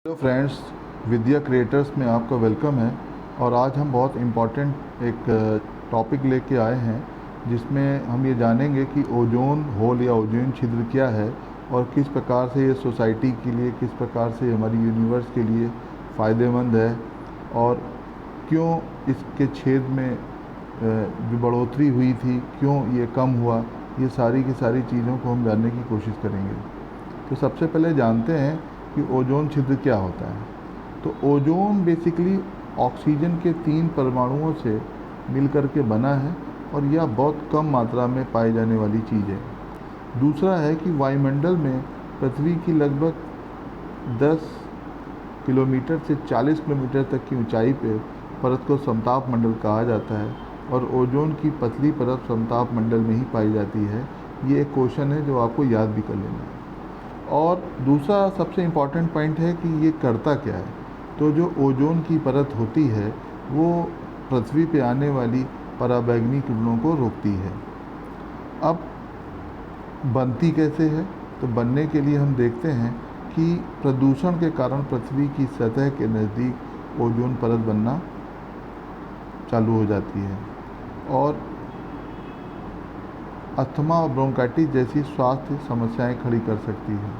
Hello friends, विद्या creators में आपका welcome है। और आज हम बहुत इम्पॉर्टेंट एक टॉपिक लेके आए हैं जिसमें हम ये जानेंगे कि ओजोन होल या ओजोन छिद्र क्या है और किस प्रकार से ये सोसाइटी के लिए, किस प्रकार से हमारी यूनिवर्स के लिए फ़ायदेमंद है और क्यों इसके छेद में जो बढ़ोतरी हुई थी क्यों ये कम हुआ। ये सारी की सारी चीज़ों को हम जानने की कोशिश करेंगे। तो सबसे पहले जानते हैं कि ओजोन छिद्र क्या होता है। तो ओजोन बेसिकली ऑक्सीजन के 3 परमाणुओं से मिलकर के बना है और यह बहुत कम मात्रा में पाई जाने वाली चीज़ है। दूसरा है कि वायुमंडल में पृथ्वी की लगभग 10 किलोमीटर से 40 किलोमीटर तक की ऊंचाई पे परत को समताप मंडल कहा जाता है और ओजोन की पतली परत समताप मंडल में ही पाई जाती है। ये एक क्वेश्चन है जो आपको याद भी कर लेना है। और दूसरा सबसे इम्पॉर्टेंट पॉइंट है कि ये करता क्या है। तो जो ओजोन की परत होती है वो पृथ्वी पे आने वाली पराबैंगनी किरणों को रोकती है। अब बनती कैसे है? तो बनने के लिए हम देखते हैं कि प्रदूषण के कारण पृथ्वी की सतह के नज़दीक ओजोन परत बनना चालू हो जाती है और अस्थमा और ब्रोंकाइटिस जैसी स्वास्थ्य समस्याएं खड़ी कर सकती है।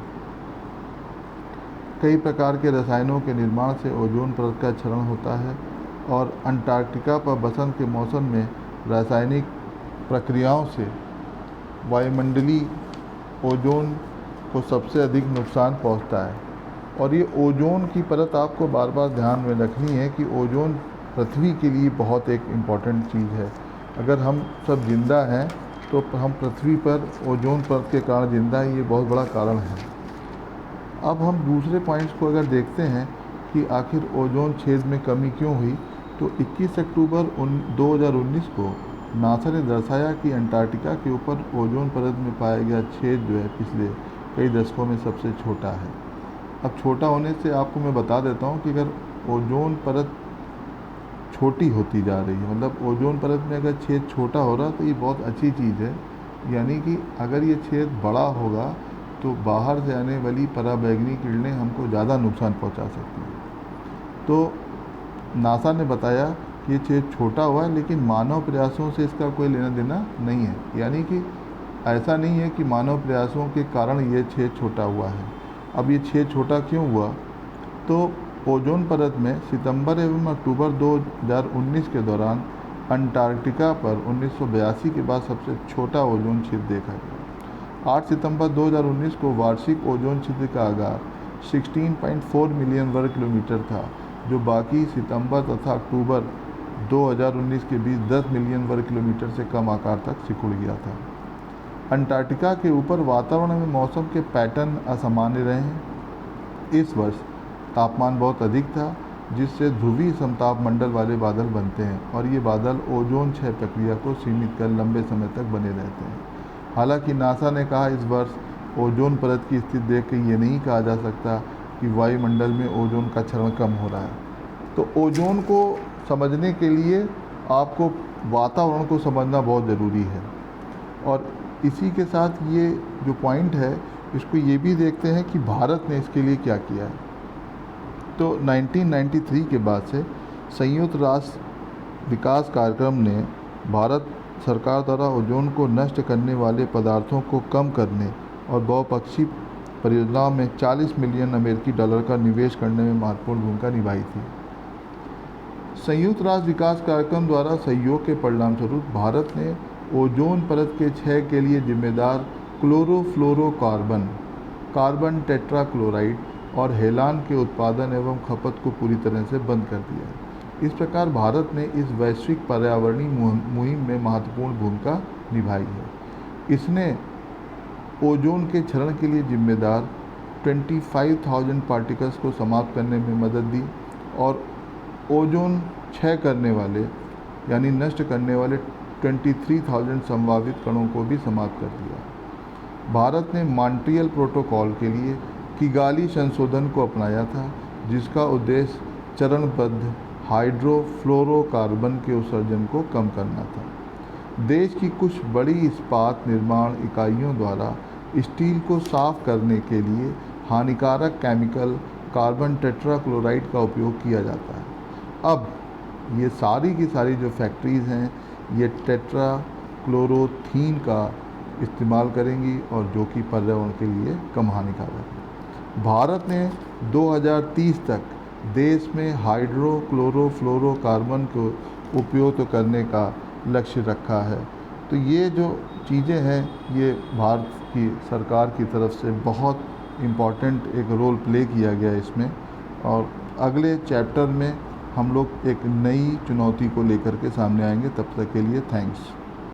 कई प्रकार के रसायनों के निर्माण से ओजोन परत का क्षरण होता है और अंटार्कटिका पर बसंत के मौसम में रासायनिक प्रक्रियाओं से वायुमंडलीय ओजोन को सबसे अधिक नुकसान पहुंचता है। और ये ओजोन की परत आपको बार बार ध्यान में रखनी है कि ओजोन पृथ्वी के लिए बहुत एक इम्पॉर्टेंट चीज़ है। अगर हम सब जिंदा हैं तो हम पृथ्वी पर ओजोन परत के कारण जिंदा है, ये बहुत बड़ा कारण है। अब हम दूसरे पॉइंट्स को अगर देखते हैं कि आखिर ओजोन छेद में कमी क्यों हुई, तो 21 अक्टूबर 2019 को नासा ने दर्शाया कि अंटार्कटिका के ऊपर ओजोन परत में पाया गया छेद जो है पिछले कई दशकों में सबसे छोटा है। अब छोटा होने से आपको मैं बता देता हूँ कि अगर ओजोन परत छोटी होती जा रही है, मतलब ओजोन परत में अगर छेद छोटा हो रहा है तो ये बहुत अच्छी चीज़ है। यानी कि अगर ये छेद बड़ा होगा तो बाहर से आने वाली पराबैंगनी किरणें हमको ज़्यादा नुकसान पहुंचा सकती हैं। तो नासा ने बताया कि ये छेद छोटा हुआ है, लेकिन मानव प्रयासों से इसका कोई लेना देना नहीं है। यानी कि ऐसा नहीं है कि मानव प्रयासों के कारण ये छेद छोटा हुआ है। अब ये छेद छोटा क्यों हुआ? तो ओजोन परत में सितंबर एवं अक्टूबर 2019 के दौरान अंटार्कटिका पर 1982 के बाद सबसे छोटा ओजोन छिद्र देखा गया। 8 सितंबर 2019 को वार्षिक ओजोन छिद्र का आकार 16.4 मिलियन वर्ग किलोमीटर था, जो बाकी सितंबर तथा अक्टूबर 2019 के बीच 10 मिलियन वर्ग किलोमीटर से कम आकार तक सिकुड़ गया था। अंटार्कटिका के ऊपर वातावरण में मौसम के पैटर्न असामान्य रहे हैं। इस वर्ष तापमान बहुत अधिक था, जिससे ध्रुवीय समताप मंडल वाले बादल बनते हैं और ये बादल ओजोन क्षय प्रक्रिया को सीमित कर लंबे समय तक बने रहते हैं। हालांकि नासा ने कहा इस वर्ष ओजोन परत की स्थिति देख के ये नहीं कहा जा सकता कि वायुमंडल में ओजोन का क्षरण कम हो रहा है। तो ओजोन को समझने के लिए आपको वातावरण को समझना बहुत ज़रूरी है। और इसी के साथ ये जो पॉइंट है इसको ये भी देखते हैं कि भारत ने इसके लिए क्या किया है। तो 1993 के बाद से संयुक्त राष्ट्र विकास कार्यक्रम ने भारत सरकार द्वारा ओजोन को नष्ट करने वाले पदार्थों को कम करने और बहुपक्षीय परियोजनाओं में 40 मिलियन अमेरिकी डॉलर का निवेश करने में महत्वपूर्ण भूमिका निभाई थी। संयुक्त राष्ट्र विकास कार्यक्रम द्वारा सहयोग के परिणामस्वरूप भारत ने ओजोन परत के क्षय के लिए जिम्मेदार क्लोरोफ्लोरोकार्बन, कार्बन टेट्राक्लोराइड और हेलान के उत्पादन एवं खपत को पूरी तरह से बंद कर दिया है। इस प्रकार भारत ने इस वैश्विक पर्यावरणीय मुहिम में महत्वपूर्ण भूमिका निभाई है। इसने ओजोन के क्षरण के लिए जिम्मेदार 25,000 पार्टिकल्स को समाप्त करने में मदद दी और ओजोन क्षय करने वाले यानी नष्ट करने वाले 23,000 संभावित कणों को भी समाप्त कर दिया। भारत ने मॉन्ट्रियल प्रोटोकॉल के लिए किगाली संशोधन को अपनाया था, जिसका उद्देश्य चरणबद्ध हाइड्रोफ्लोरोकार्बन के उत्सर्जन को कम करना था। देश की कुछ बड़ी इस्पात निर्माण इकाइयों द्वारा स्टील को साफ करने के लिए हानिकारक केमिकल कार्बन टेट्राक्लोराइड का उपयोग किया जाता है। अब ये सारी की सारी जो फैक्ट्रीज़ हैं ये टेट्राक्लोरोथीन का इस्तेमाल करेंगी और जो कि पर्यावरण के लिए कम हानिकारक है। भारत ने 2030 तक देश में हाइड्रोक्लोरोफ्लोरोकार्बन को उपयोग तो करने का लक्ष्य रखा है। तो ये जो चीज़ें हैं ये भारत की सरकार की तरफ से बहुत इम्पॉर्टेंट एक रोल प्ले किया गया है इसमें, और अगले चैप्टर में हम लोग एक नई चुनौती को लेकर के सामने आएंगे। तब तक के लिए थैंक्स।